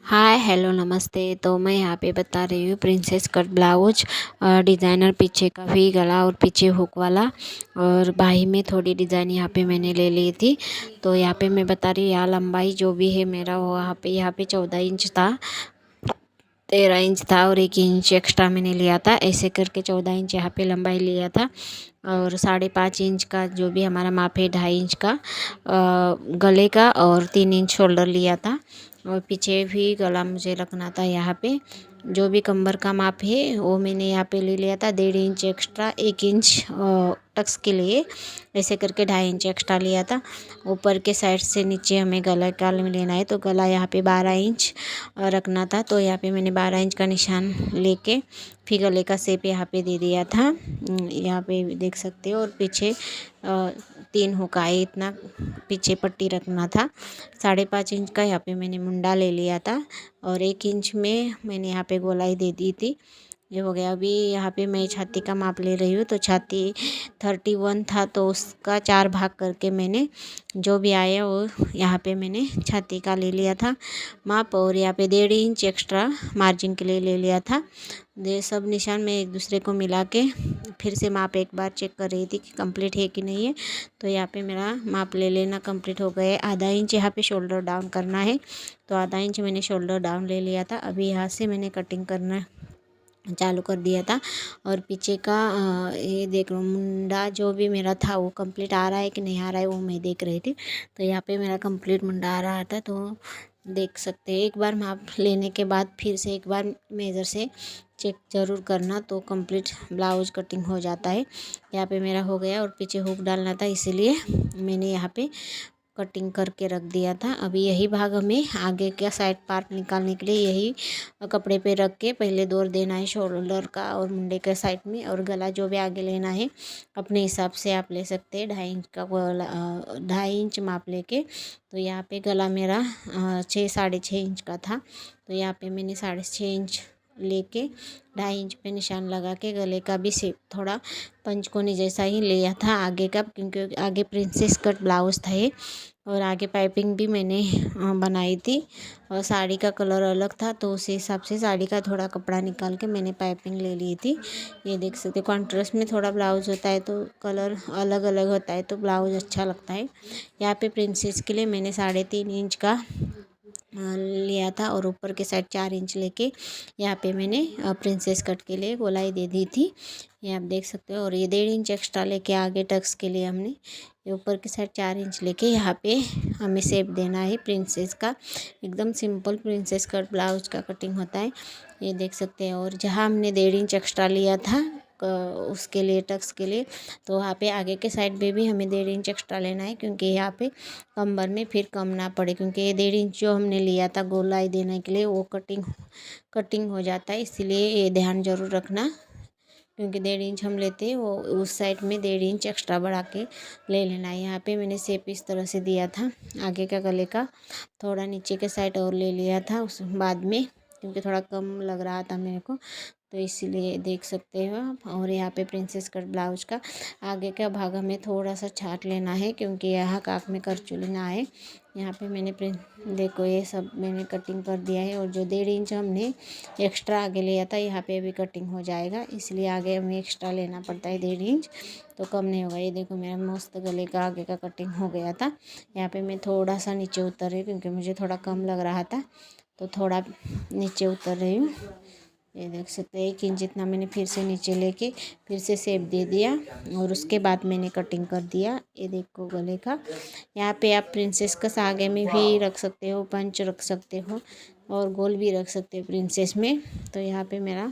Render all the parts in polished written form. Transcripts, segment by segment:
Hi hello नमस्ते। तो मैं यहाँ पे बता रही हूँ प्रिंसेस कट ब्लाउज डिज़ाइनर, पीछे का भी गला और पीछे हुक वाला, और बाही में थोड़ी डिज़ाइन यहाँ पे मैंने ले ली थी। तो यहाँ पे मैं बता रही हूँ, यहाँ लंबाई जो भी है मेरा वो यहाँ पे 14 इंच था, 13 इंच था और 1 इंच एक्स्ट्रा मैंने लिया था। ऐसे करके 14 इंच यहाँ पे लंबाई लिया था, और 5.5 इंच का जो भी हमारा माप है, 2.5 इंच का गले का, और 3 इंच शोल्डर लिया था। और पीछे भी गला मुझे रखना था। यहाँ पे जो भी कमर का माप है वो मैंने यहाँ पे ले लिया था। 1.5 इंच एक्स्ट्रा, 1 इंच टक्स के लिए, ऐसे करके 2.5 इंच एक्स्ट्रा लिया था। ऊपर के साइड से नीचे हमें गला का लेना है, तो गला यहाँ पे 12 इंच रखना था। तो यहाँ पे मैंने 12 इंच का निशान लेके फिर गले का शेप यहाँ पे दे दिया था। यहाँ पे देख सकते हो। और पीछे 3 हुकाई इतना पीछे पट्टी रखना था। 5.5 इंच का यहाँ पे मैंने मुंडा ले लिया था, और 1 इंच में मैंने यहाँ पे गोलाई दे दी थी। ये हो गया। अभी यहाँ पे मैं छाती का माप ले रही हूँ, तो छाती 31 था, तो उसका 4 भाग करके मैंने जो भी आया वो यहाँ पे मैंने छाती का ले लिया था माप। और यहाँ पे 1.5 इंच एक्स्ट्रा मार्जिन के लिए ले लिया था। ये सब निशान मैं एक दूसरे को मिला के फिर से माप एक बार चेक कर रही थी कि कंप्लीट है कि नहीं है। तो यहाँ पे मेरा माप ले लेना कंप्लीट हो गया है। आधा इंच यहाँ पे शोल्डर डाउन करना है, तो आधा इंच मैंने शोल्डर डाउन ले लिया था। अभी यहाँ से मैंने कटिंग करना चालू कर दिया था। और पीछे का ये देख लो, मुंडा जो भी मेरा था वो कंप्लीट आ रहा है कि नहीं आ रहा है वो मैं देख रही थी। तो यहाँ पे मेरा कंप्लीट मुंडा आ रहा था, तो देख सकते हैं। एक बार माप लेने के बाद फिर से एक बार मेज़र से चेक ज़रूर करना, तो कंप्लीट ब्लाउज कटिंग हो जाता है। यहाँ पे मेरा हो गया, और पीछे हुक डालना था, इसीलिए मैंने यहाँ पे कटिंग करके रख दिया था। अभी यही भाग हमें आगे का साइड पार्ट निकालने के लिए यही कपड़े पे रख के पहले दौर देना है शोल्डर का और मुंडे के साइड में। और गला जो भी आगे लेना है अपने हिसाब से आप ले सकते हैं। 2.5 इंच का गला, 2.5 इंच माप लेके। तो यहाँ पे गला मेरा 6-6.5 इंच का था, तो यहाँ पे मैंने 6.5 इंच लेके 2.5 इंच पे निशान लगा के गले का भी शेप थोड़ा पंचकोनी जैसा ही लिया था आगे का, क्योंकि आगे प्रिंसेस कट ब्लाउज था ये। और आगे पाइपिंग भी मैंने बनाई थी, और साड़ी का कलर अलग था, तो उसी हिसाब से साड़ी का थोड़ा कपड़ा निकाल के मैंने पाइपिंग ले ली थी। ये देख सकते, कॉन्ट्रास्ट में थोड़ा ब्लाउज होता है तो कलर अलग अलग होता है, तो ब्लाउज अच्छा लगता है। यहाँ पे प्रिंसेस के लिए मैंने 3.5 इंच का लिया था, और ऊपर के साइड 4 इंच लेके यहाँ पे मैंने प्रिंसेस कट के लिए गोलाई दे दी थी। ये आप देख सकते हो। और ये 1.5 इंच एक्स्ट्रा लेके आगे टक्स के लिए हमने ये ऊपर के साइड 4 इंच लेके यहाँ पे हमें शेप देना है प्रिंसेस का। एकदम सिंपल प्रिंसेस कट ब्लाउज का कटिंग होता है, ये देख सकते हैं। और जहाँ हमने 1.5 इंच एक्स्ट्रा लिया था उसके लिए टक्स के लिए, तो वहाँ पे आगे के साइड पे भी हमें 1.5 इंच एक्स्ट्रा लेना है, क्योंकि यहाँ पे कमर में फिर कम ना पड़े, क्योंकि ये 1.5 इंच जो हमने लिया था गोलाई देने के लिए वो कटिंग हो जाता है। इसीलिए ये ध्यान जरूर रखना, क्योंकि 1.5 इंच हम लेते हैं वो उस साइड में 1.5 इंच एक्स्ट्रा बढ़ा के ले लेना है। यहाँ पे मैंने शेप इस तरह से दिया था आगे का गले का, थोड़ा नीचे के साइड और ले लिया था उस बाद में, क्योंकि थोड़ा कम लग रहा था मेरे को, तो इसीलिए देख सकते हो आप। और यहाँ पे प्रिंसेस कट ब्लाउज का आगे का भाग हमें थोड़ा सा छाट लेना है, क्योंकि यहाँ काक में करचुली ना आए। यहाँ पे मैंने देखो ये सब मैंने कटिंग कर दिया है। और जो 1.5 इंच हमने एक्स्ट्रा आगे लिया था यहाँ पे भी कटिंग हो जाएगा, इसलिए आगे हमें एक्स्ट्रा लेना पड़ता है 1.5 इंच, तो कम नहीं होगा। ये देखो मेरा मस्त गले का आगे का कटिंग हो गया था। यहाँ पे मैं थोड़ा सा नीचे उतर रही हूँ, क्योंकि मुझे थोड़ा कम लग रहा था, तो थोड़ा नीचे उतर रही हूँ। ये देख सकते हैं 1 इंच जितना मैंने फिर से नीचे लेके फिर से शेप दे दिया, और उसके बाद मैंने कटिंग कर दिया। ये देखो गले का। यहाँ पे आप प्रिंसेस कस आगे में भी रख सकते हो, पंच रख सकते हो, और गोल भी रख सकते हो प्रिंसेस में। तो यहाँ पे मेरा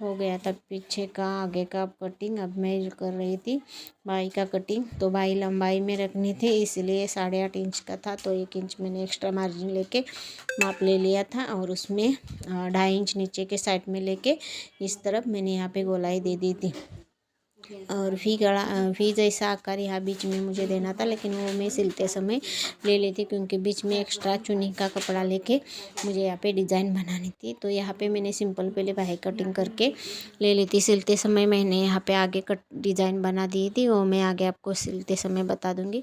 हो गया था पीछे का आगे का कटिंग। अब मैं कर रही थी बाई का कटिंग, तो बाई लंबाई में रखनी थी, इसलिए 8.5 इंच का था, तो 1 इंच मैंने एक्स्ट्रा मार्जिन लेके माप ले लिया था। और उसमें 2.5 इंच नीचे के साइड में लेके इस तरफ मैंने यहाँ पे गोलाई दे दी थी। और वी जैसा आकार यहाँ बीच में मुझे देना था, लेकिन वो मैं सिलते समय ले लेती, क्योंकि बीच में एक्स्ट्रा चुन्नी का कपड़ा लेके मुझे यहाँ पे डिज़ाइन बनानी थी। तो यहाँ पे मैंने सिंपल पहले बाही कटिंग करके ले ली थी। सिलते समय मैंने यहाँ पे आगे कट डिज़ाइन बना दी थी, वो मैं आगे आपको सिलते समय बता दूँगी।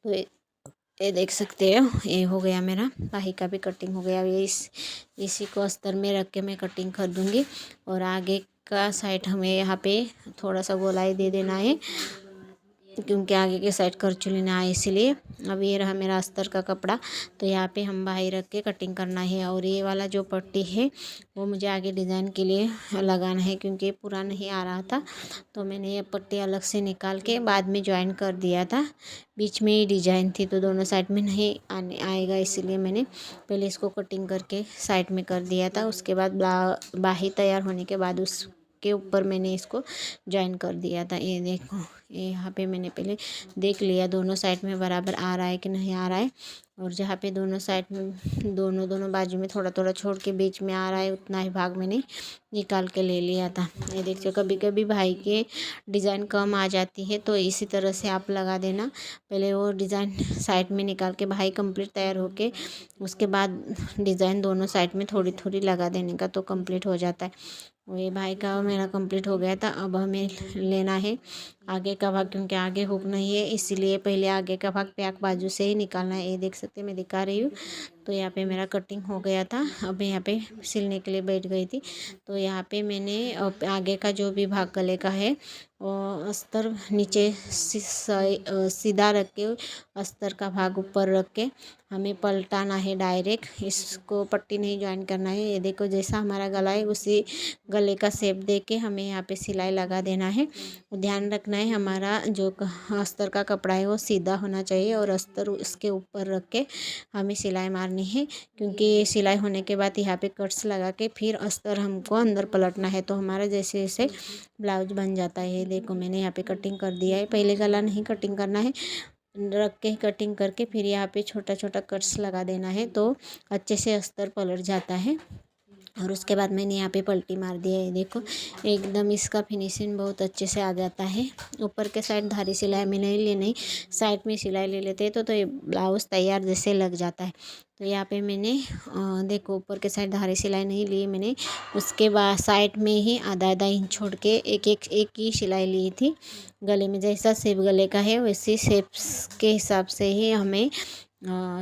तो ये देख सकते हो, ये हो गया मेरा बाही का भी कटिंग हो गया। ये इसी को अस्तर में रख के मैं कटिंग कर दूँगी। और आगे का साइड हमें यहाँ पे थोड़ा सा गोलाई दे देना है, क्योंकि आगे के साइड करचुली लेना है इसलिए। अब ये रहा मेरा अस्तर का कपड़ा, तो यहाँ पे हम बाही रख के कटिंग करना है। और ये वाला जो पट्टी है वो मुझे आगे डिज़ाइन के लिए लगाना है, क्योंकि पूरा नहीं आ रहा था, तो मैंने ये पट्टी अलग से निकाल के बाद में ज्वाइन कर दिया था। बीच में ही डिजाइन थी तो दोनों साइड में नहीं आने आएगा, इसीलिए मैंने पहले इसको कटिंग करके साइड में कर दिया था। उसके बाद बाही तैयार होने के बाद उसके ऊपर मैंने इसको ज्वाइन कर दिया था। ये देखो, ये यहाँ पे मैंने पहले देख लिया दोनों साइड में बराबर आ रहा है कि नहीं आ रहा है। और जहाँ पे दोनों साइड में दोनों बाजू में थोड़ा थोड़ा छोड़ के बीच में आ रहा है, उतना ही भाग मैंने निकाल के ले लिया था। ये देखिए, कभी कभी भाई के डिज़ाइन कम आ जाती है, तो इसी तरह से आप लगा देना। पहले वो डिज़ाइन साइड में निकाल के भाई कंप्लीट तैयार होके उसके बाद डिज़ाइन दोनों साइड में थोड़ी थोड़ी लगा देने का, तो कंप्लीट हो जाता है। ये भाई का मेरा कंप्लीट हो गया था। अब हमें लेना है आगे का भाग, क्योंकि आगे हुक नहीं है, इसीलिए पहले आगे का भाग बैक बाजू से ही निकालना है। ये देख सकते हैं, मैं दिखा रही हूँ। तो यहाँ पे मेरा कटिंग हो गया था। अब यहाँ पे सिलने के लिए बैठ गई थी, तो यहाँ पे मैंने आगे का जो भी भाग गले का है वो अस्तर नीचे सीधा रख के अस्तर का भाग ऊपर रख के हमें पलटाना है डायरेक्ट। इसको पट्टी नहीं ज्वाइन करना है। ये देखो, जैसा हमारा गला है उसी गले का शेप दे के हमें यहाँ पे सिलाई लगा देना है। ध्यान रखना है हमारा जो अस्तर का कपड़ा है वो सीधा होना चाहिए, और अस्तर उसके ऊपर रख के हमें सिलाई मारनी है, क्योंकि सिलाई होने के बाद यहाँ पे कट्स लगा के फिर अस्तर हमको अंदर पलटना है, तो हमारा जैसे जैसे ब्लाउज बन जाता है। ये देखो, मैंने यहाँ पे कटिंग कर दिया है। पहले गला नहीं कटिंग करना है, रख के कटिंग करके फिर यहाँ पे छोटा छोटा कट्स लगा देना है, तो अच्छे से अस्तर पलट जाता है। और उसके बाद मैंने यहाँ पे पलटी मार दिया है। देखो, एकदम इसका फिनिशिंग बहुत अच्छे से आ जाता है। ऊपर के साइड धारी सिलाई में नहीं लेनी, साइड में सिलाई ले लेते हैं तो ये ब्लाउज तैयार जैसे लग जाता है। तो यहाँ पे मैंने देखो, ऊपर के साइड धारी सिलाई नहीं ली मैंने, उसके बाद साइड में ही आधा आधा इंच छोड़ के एक ही सिलाई ली थी। गले में जैसा शेप गले का है वैसे शेप के हिसाब से ही हमें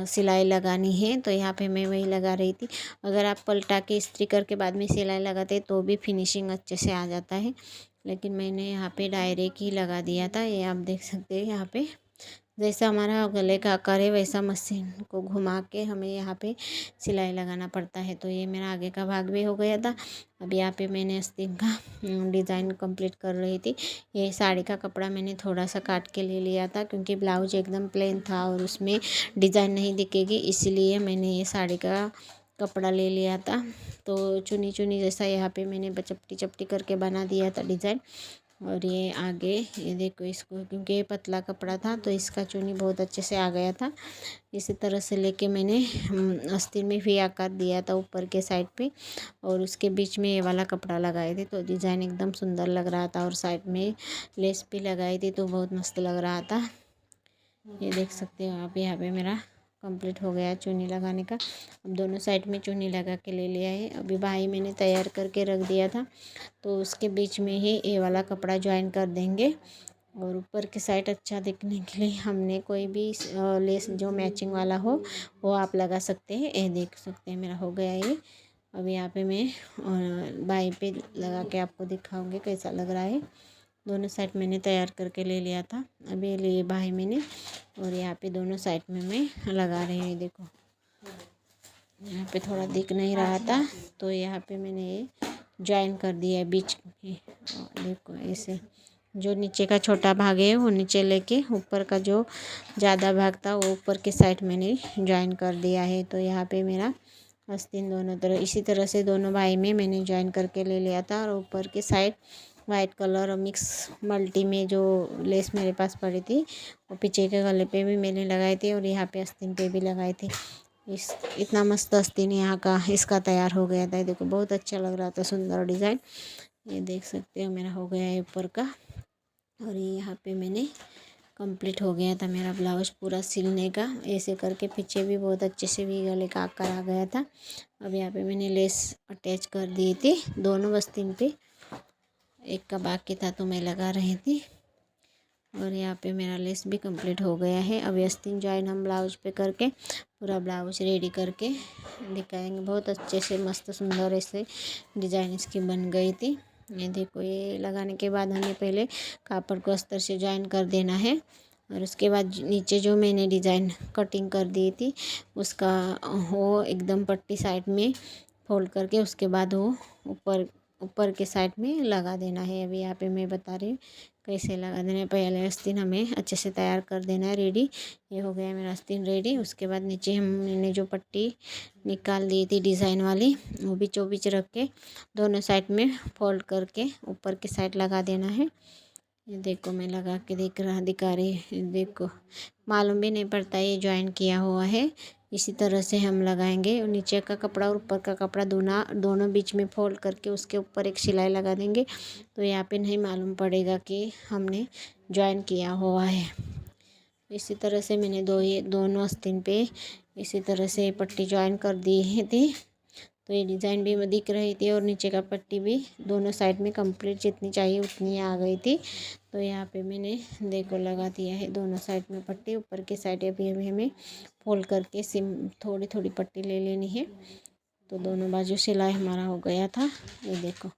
सिलाई लगानी है। तो यहाँ पे मैं वही लगा रही थी। अगर आप पलटा के इस्त्री करके बाद में सिलाई लगाते तो भी फिनिशिंग अच्छे से आ जाता है, लेकिन मैंने यहाँ पे डायरेक्ट ही लगा दिया था। ये आप देख सकते हैं, यहाँ पे जैसा हमारा गले का आकार है वैसा मशीन को घुमा के हमें यहाँ पे सिलाई लगाना पड़ता है। तो ये मेरा आगे का भाग भी हो गया था। अब यहाँ पे मैंने आस्तीन का डिज़ाइन कंप्लीट कर रही थी। ये साड़ी का कपड़ा मैंने थोड़ा सा काट के ले लिया था, क्योंकि ब्लाउज एकदम प्लेन था और उसमें डिज़ाइन नहीं दिखेगी, इसलिए मैंने ये साड़ी का कपड़ा ले लिया था। तो चुनी चुनी जैसा यहाँ पे मैंने चपटी चपटी करके बना दिया था डिज़ाइन। और ये आगे, ये देखो, इसको क्योंकि ये पतला कपड़ा था तो इसका चुनी बहुत अच्छे से आ गया था। इसी तरह से लेके मैंने आस्तीन में भी आकार दिया था ऊपर के साइड पे, और उसके बीच में ये वाला कपड़ा लगाए थे, तो डिज़ाइन एकदम सुंदर लग रहा था। और साइड में लेस भी लगाई थी तो बहुत मस्त लग रहा था। ये देख सकते हो आप, यहाँ पे मेरा कंप्लीट हो गया चुन्नी लगाने का। अब दोनों साइड में चुन्नी लगा के ले लिया है। अभी बाही मैंने तैयार करके रख दिया था, तो उसके बीच में ही ये वाला कपड़ा ज्वाइन कर देंगे। और ऊपर की साइड अच्छा दिखने के लिए हमने कोई भी लेस जो मैचिंग वाला हो वो आप लगा सकते हैं। ये देख सकते हैं, मेरा हो गया ये। अब यहाँ पे मैं बाही पे लगा के आपको दिखाऊंगी कैसा लग रहा है। दोनों साइड मैंने तैयार करके ले लिया था। अभी ये लिए बाही मैंने, और यहाँ पे दोनों साइड में मैं लगा रही हूँ। देखो, यहाँ पे थोड़ा दिख नहीं रहा था तो यहाँ पे मैंने ये ज्वाइन कर दिया है बीच में। देखो, ऐसे जो नीचे का छोटा भाग है वो नीचे लेके ऊपर का जो ज़्यादा भाग था वो ऊपर के साइड मैंने ज्वाइन कर दिया है। तो यहाँ पे मेरा आस्तीन दोनों तरह इसी तरह से दोनों बाही में मैंने ज्वाइन करके ले लिया था। और ऊपर के साइड वाइट कलर और मिक्स मल्टी में जो लेस मेरे पास पड़ी थी वो पीछे के गले पे भी मैंने लगाई थी, और यहाँ पे आस्तीन पे भी लगाई थी। इतना मस्त आस्तीन यहाँ का इसका तैयार हो गया था। देखो, बहुत अच्छा लग रहा था, सुंदर डिज़ाइन। ये देख सकते हो, मेरा हो गया है ऊपर का। और ये यहाँ पे मैंने कंप्लीट हो गया था मेरा ब्लाउज पूरा सिलने का। ऐसे करके पीछे भी बहुत अच्छे से भी गले का आकार आ गया था। अब यहाँ पे मैंने लेस अटैच कर दी थी दोनों आस्तीन पे, एक का बाकी था तो मैं लगा रही थी। और यहाँ पे मेरा लेस भी कंप्लीट हो गया है। अब आस्तीन जॉइन हम ब्लाउज पे करके पूरा ब्लाउज रेडी करके दिखाएंगे। बहुत अच्छे से मस्त सुंदर ऐसे डिज़ाइन इसकी बन गई थी। ये देखो, ये लगाने के बाद हमें पहले कापड़ को अस्तर से जॉइन कर देना है और उसके बाद नीचे जो मैंने डिज़ाइन कटिंग कर दी थी उसका वो एकदम पट्टी साइड में फोल्ड करके उसके बाद वो ऊपर ऊपर के साइड में लगा देना है। अभी यहाँ पे मैं बता रही हूँ कैसे लगा देना है। पहले आस्तीन हमें अच्छे से तैयार कर देना है रेडी। ये हो गया मेरा आस्तीन रेडी। उसके बाद नीचे हमने जो पट्टी निकाल दी थी डिज़ाइन वाली वो बीचों बीच रख के दोनों साइड में फोल्ड करके ऊपर की साइड लगा देना है। ये देखो, मैं लगा के दिखा रही। देखो, मालूम भी नहीं पड़ता ये ज्वाइन किया हुआ है। इसी तरह से हम लगाएंगे और नीचे का कपड़ा और ऊपर का कपड़ा दोनों बीच में फोल्ड करके उसके ऊपर एक सिलाई लगा देंगे तो यहाँ पे नहीं मालूम पड़ेगा कि हमने ज्वाइन किया हुआ है। इसी तरह से मैंने दोनों आस्तीन पे इसी तरह से पट्टी ज्वाइन कर दी थी। तो ये डिज़ाइन भी दिख रही थी और नीचे का पट्टी भी दोनों साइड में कंप्लीट जितनी चाहिए उतनी आ गई थी। तो यहाँ पे मैंने देखो लगा दिया है दोनों साइड में पट्टी। ऊपर की साइड अभी हमें फोल्ड करके थोड़ी थोड़ी पट्टी ले लेनी है। तो दोनों बाजू सिलाई हमारा हो गया था। ये देखो,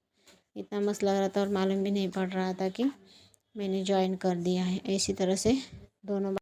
इतना मस्त लग रहा था और मालूम भी नहीं पड़ रहा था कि मैंने ज्वाइन कर दिया है। इसी तरह से दोनों